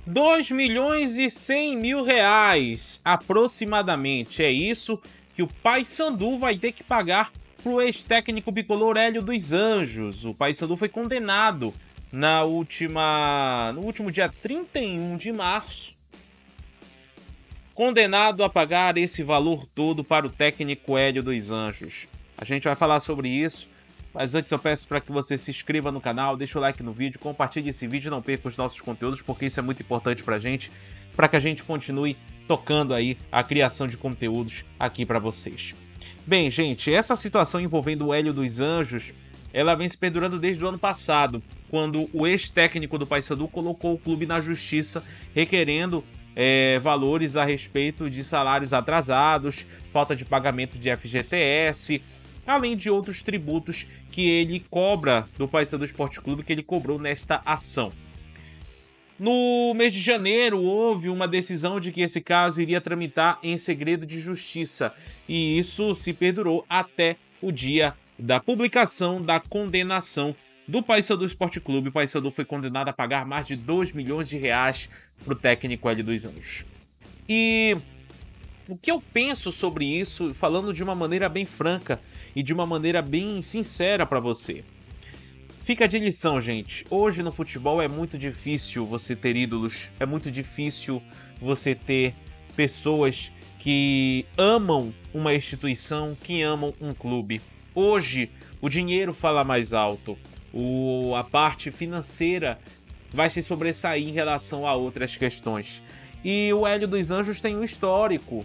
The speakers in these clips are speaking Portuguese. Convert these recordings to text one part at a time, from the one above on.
R$ 2.100.000, aproximadamente. É isso que o Paysandu vai ter que pagar para o ex-técnico bicolor Hélio dos Anjos. O Paysandu foi condenado no último dia 31 de março. Condenado a pagar esse valor todo para o técnico Hélio dos Anjos. A gente vai falar sobre isso. Mas antes eu peço para que você se inscreva no canal, deixe o like no vídeo, compartilhe esse vídeo e não perca os nossos conteúdos, porque isso é muito importante para que a gente continue tocando aí a criação de conteúdos aqui para vocês. Bem, gente, essa situação envolvendo o Hélio dos Anjos, ela vem se perdurando desde o ano passado, quando o ex-técnico do Paysandu colocou o clube na justiça, requerendo valores a respeito de salários atrasados, falta de pagamento de FGTS, além de outros tributos que ele cobra do Paysandu Esporte Clube, que ele cobrou nesta ação. No mês de janeiro, houve uma decisão de que esse caso iria tramitar em segredo de justiça, e isso se perdurou até o dia da publicação da condenação do Paysandu Esporte Clube. O Paysandu foi condenado a pagar mais de R$2 milhões para o técnico Hélio dos Anjos. E o que eu penso sobre isso, falando de uma maneira bem franca e de uma maneira bem sincera para você. Fica de lição, gente. Hoje no futebol é muito difícil você ter ídolos, é muito difícil você ter pessoas que amam uma instituição, que amam um clube. Hoje o dinheiro fala mais alto, a parte financeira vai se sobressair em relação a outras questões. E o Hélio dos Anjos tem um histórico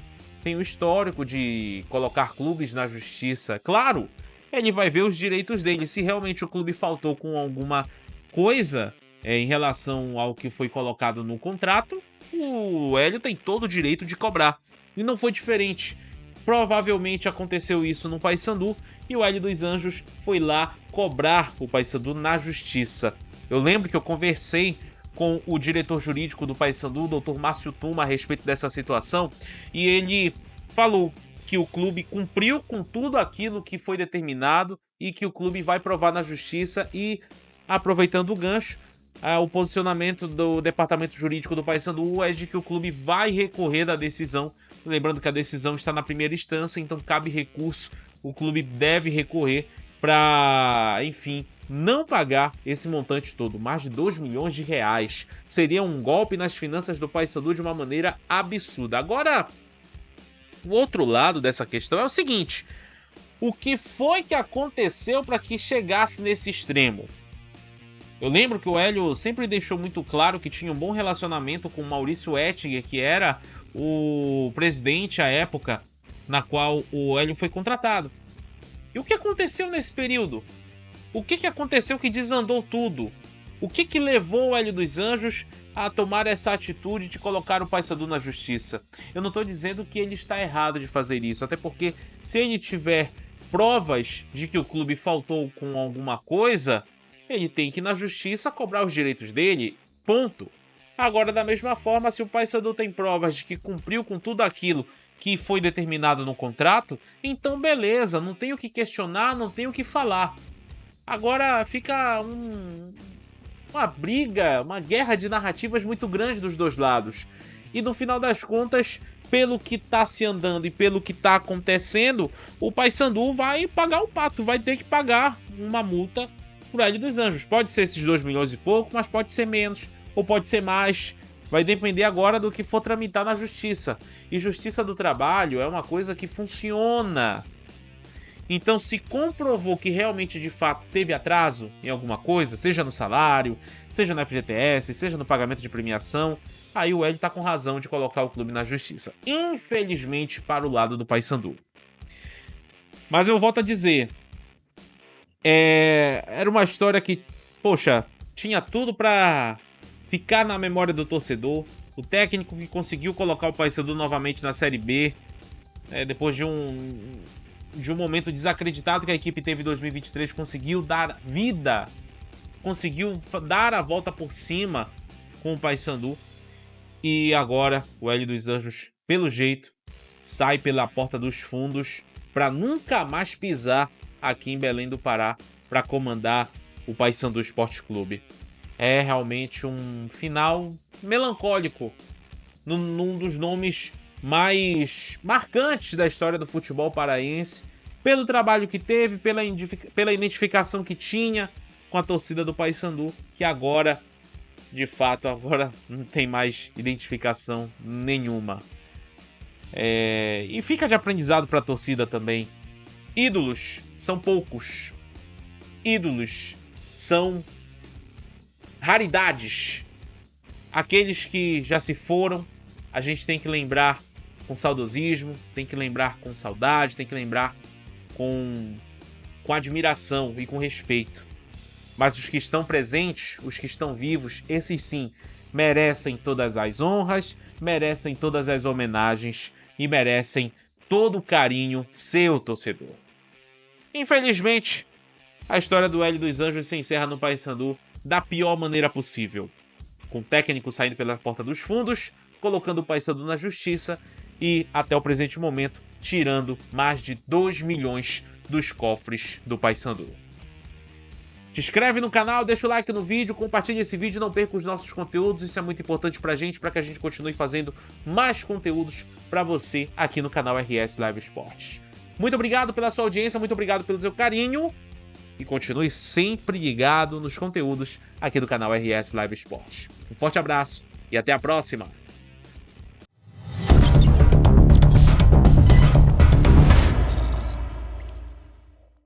de colocar clubes na justiça. Claro, ele vai ver os direitos dele. Se realmente o clube faltou com alguma coisa em relação ao que foi colocado no contrato, o Hélio tem todo o direito de cobrar. E não foi diferente. Provavelmente aconteceu isso no Paysandu e o Hélio dos Anjos foi lá cobrar o Paysandu na justiça. Eu lembro que eu conversei com o diretor jurídico do Paysandu, o Dr. Márcio Tuma, a respeito dessa situação, e ele falou que o clube cumpriu com tudo aquilo que foi determinado e que o clube vai provar na justiça. E, aproveitando o gancho, o posicionamento do departamento jurídico do Paysandu é de que o clube vai recorrer da decisão. Lembrando que a decisão está na primeira instância, então cabe recurso, o clube deve recorrer para, enfim, não pagar esse montante todo, mais de R$2 milhões. Seria um golpe nas finanças do Paysandu de uma maneira absurda. Agora, o outro lado dessa questão é o seguinte: o que foi que aconteceu para que chegasse nesse extremo? Eu lembro que o Hélio sempre deixou muito claro que tinha um bom relacionamento com o Maurício Ettinger, que era o presidente à época na qual o Hélio foi contratado. E o que aconteceu nesse período? O que aconteceu que desandou tudo? O que levou o Hélio dos Anjos a tomar essa atitude de colocar o Paysandu na justiça? Eu não estou dizendo que ele está errado de fazer isso, até porque se ele tiver provas de que o clube faltou com alguma coisa, ele tem que ir na justiça cobrar os direitos dele, ponto. Agora, da mesma forma, se o Paysandu tem provas de que cumpriu com tudo aquilo que foi determinado no contrato, então beleza, não tem o que questionar, não tem o que falar. Agora fica uma briga, uma guerra de narrativas muito grande dos dois lados. E no final das contas, pelo que tá se andando e pelo que tá acontecendo, o Paysandu vai pagar o pato, vai ter que pagar uma multa pro Hélio dos Anjos. Pode ser esses 2 milhões e pouco, mas pode ser menos, ou pode ser mais. Vai depender agora do que for tramitar na justiça. E justiça do trabalho é uma coisa que funciona. Então, se comprovou que realmente, de fato, teve atraso em alguma coisa, seja no salário, seja no FGTS, seja no pagamento de premiação, aí o Hélio tá com razão de colocar o clube na justiça. Infelizmente, para o lado do Paysandu. Mas eu volto a dizer, era uma história que, poxa, tinha tudo pra ficar na memória do torcedor. O técnico que conseguiu colocar o Paysandu novamente na Série B, depois de um momento desacreditado que a equipe teve em 2023, conseguiu dar vida, conseguiu dar a volta por cima com o Paysandu. E agora o Hélio dos Anjos, pelo jeito, sai pela porta dos fundos para nunca mais pisar aqui em Belém do Pará para comandar o Paysandu Esporte Clube. É realmente um final melancólico num dos nomes mais marcantes da história do futebol paraense, pelo trabalho que teve, pela identificação que tinha com a torcida do Paysandu, que agora, de fato, agora não tem mais identificação nenhuma. E fica de aprendizado para a torcida também. Ídolos são poucos. Ídolos são raridades. Aqueles que já se foram, a gente tem que lembrar com saudosismo, tem que lembrar com saudade, tem que lembrar com admiração e com respeito. Mas os que estão presentes, os que estão vivos, esses sim, merecem todas as honras, merecem todas as homenagens e merecem todo o carinho, seu torcedor. Infelizmente, a história do Hélio dos Anjos se encerra no Paysandu da pior maneira possível, com o técnico saindo pela porta dos fundos, colocando o Paysandu na justiça e, até o presente momento, tirando mais de 2 milhões dos cofres do Paysandu. Te inscreve no canal, deixa o like no vídeo, compartilha esse vídeo, não perca os nossos conteúdos, isso é muito importante pra gente, para que a gente continue fazendo mais conteúdos pra você aqui no canal RS Live Esportes. Muito obrigado pela sua audiência, muito obrigado pelo seu carinho e continue sempre ligado nos conteúdos aqui do canal RS Live Esportes. Um forte abraço e até a próxima!